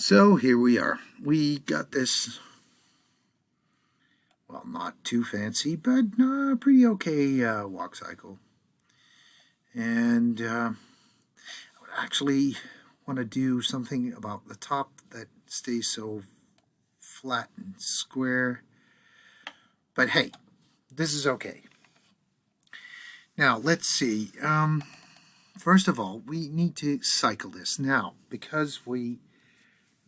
So here we are. We got this, well, not too fancy, but pretty okay walk cycle. And I would actually want to do something about the top that stays so flat and square. But hey, this is okay. Now, let's see. First of all, we need to cycle this. Now, because we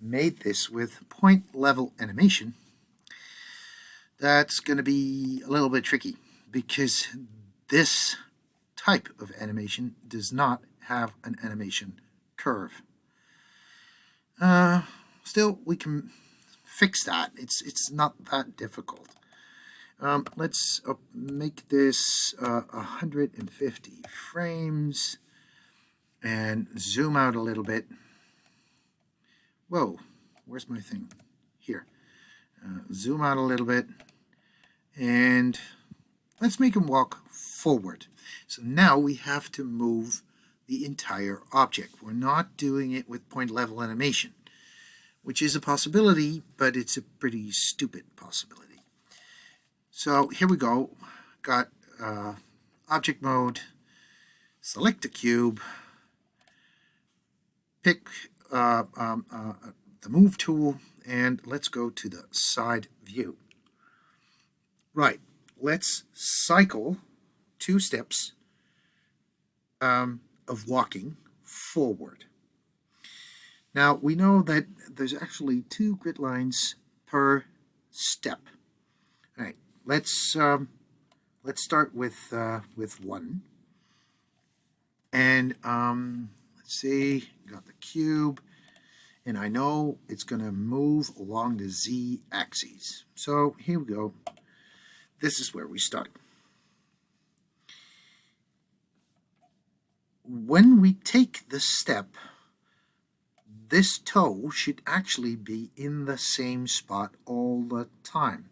made this with point level animation, that's going to be a little bit tricky because this type of animation does not have an animation curve. Still, we can fix that. It's not that difficult. Let's make this 150 frames and zoom out a little bit. Whoa, where's my thing? Here. Zoom out a little bit, and let's make him walk forward. So now we have to move the entire object. We're not doing it with point level animation, which is a possibility, but it's a pretty stupid possibility. So here we go. Got object mode, select the cube, pick the move tool, and let's go to the side view. Right, let's cycle 2 steps of walking forward. Now we know that there's actually 2 grid lines per step. All right, let's start with 1, and let's see, got the cube, and I know it's going to move along the z-axis. So here we go. This is where we start. When we take the step, this toe should actually be in the same spot all the time.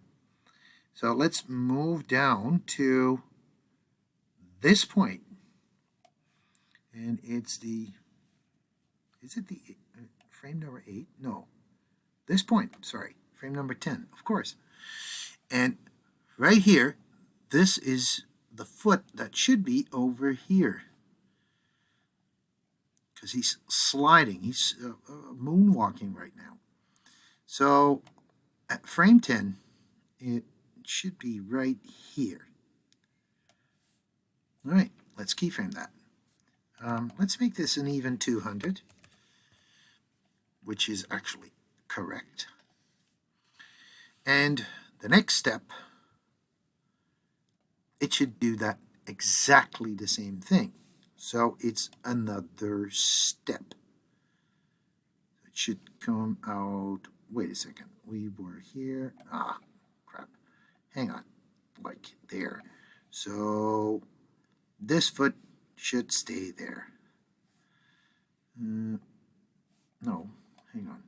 So let's move down to this point. And it's the, is it the frame number 8? No, this point, sorry, frame number 10, of course. And right here, this is the foot that should be over here, because he's sliding, he's moonwalking right now. So at frame 10, it should be right here. All right, let's keyframe that. Let's make this an even 200, which is actually correct. And the next step, it should do that exactly the same thing. So it's another step. It should come out, wait a second, we were here, crap, hang on, like there. So this foot should stay there. No, hang on.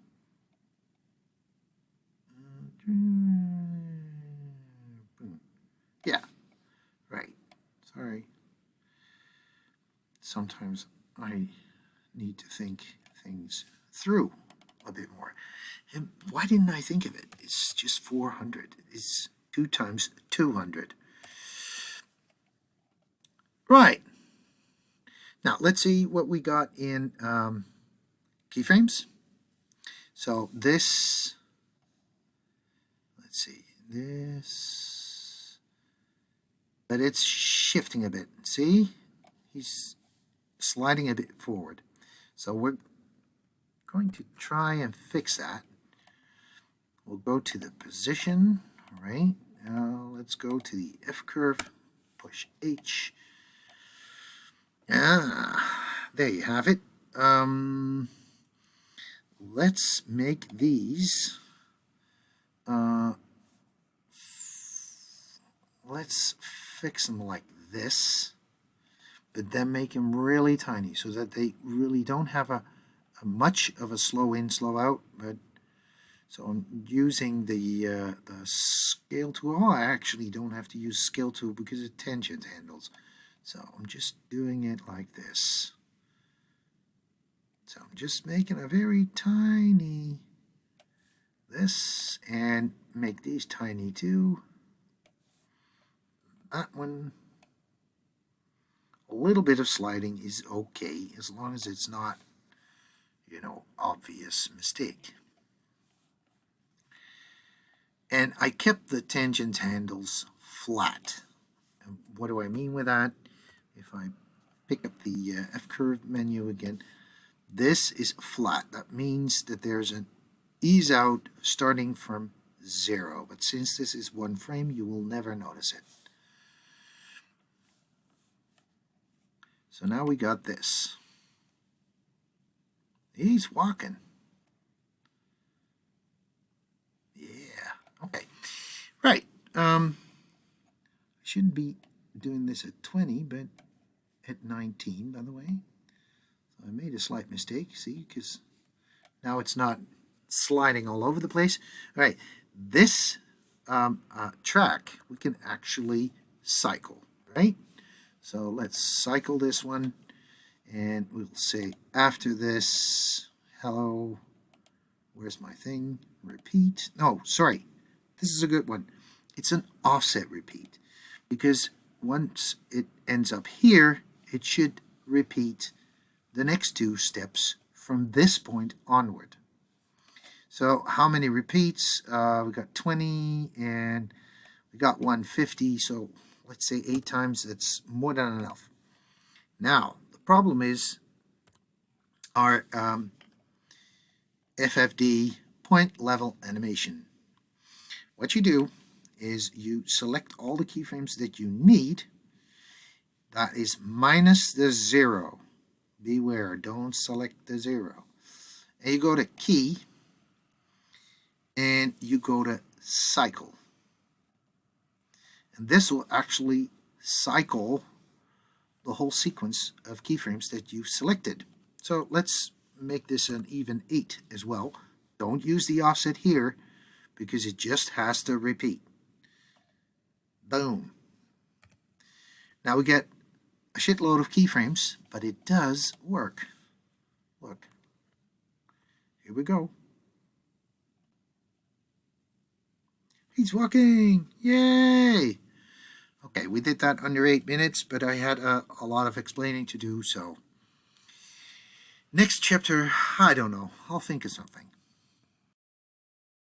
Yeah, right. Sorry. Sometimes I need to think things through a bit more. And why didn't I think of it? It's just 400. It's 2 times 200. Right. Now, let's see what we got in keyframes. So this, let's see, this, but it's shifting a bit. See? He's sliding a bit forward. So we're going to try and fix that. We'll go to the position, all right? Now let's go to the F curve, push H. There you have it. Let's make these, let's fix them like this, but then make them really tiny so that they really don't have a much of a slow in, slow out. But so I'm using the scale tool. Oh, I actually don't have to use scale tool because it tangent handles. So I'm just doing it like this. So I'm just making a very tiny this and make these tiny too. That one, a little bit of sliding is okay as long as it's not, obvious mistake. And I kept the tangent handles flat. And what do I mean with that? If I pick up the F-curve menu again, this is flat. That means that there's an ease out starting from 0. But since this is one frame, you will never notice it. So now we got this. He's walking. Yeah. Okay. Right. I shouldn't be doing this at 20, but at 19, by the way. So I made a slight mistake, see, because now it's not sliding all over the place. All right. This track, we can actually cycle, right? So let's cycle this one, and we'll say after this, hello, where's my thing? Repeat. No, sorry, this is a good one. It's an offset repeat, because once it ends up here, it should repeat the next 2 steps from this point onward. So how many repeats? We got 20, and we got 150, so let's say 8 times, that's more than enough. Now, the problem is our FFD point level animation. What you do is you select all the keyframes that you need. That is minus the 0. Beware, don't select the 0. And you go to key, and you go to cycle. And this will actually cycle the whole sequence of keyframes that you've selected. So let's make this an even 8 as well. Don't use the offset here because it just has to repeat. Boom. Now we get a shitload of keyframes, but it does work. Look. Here we go. He's walking! Yay! Okay, we did that under 8 minutes, but I had a lot of explaining to do, so next chapter, I don't know. I'll think of something.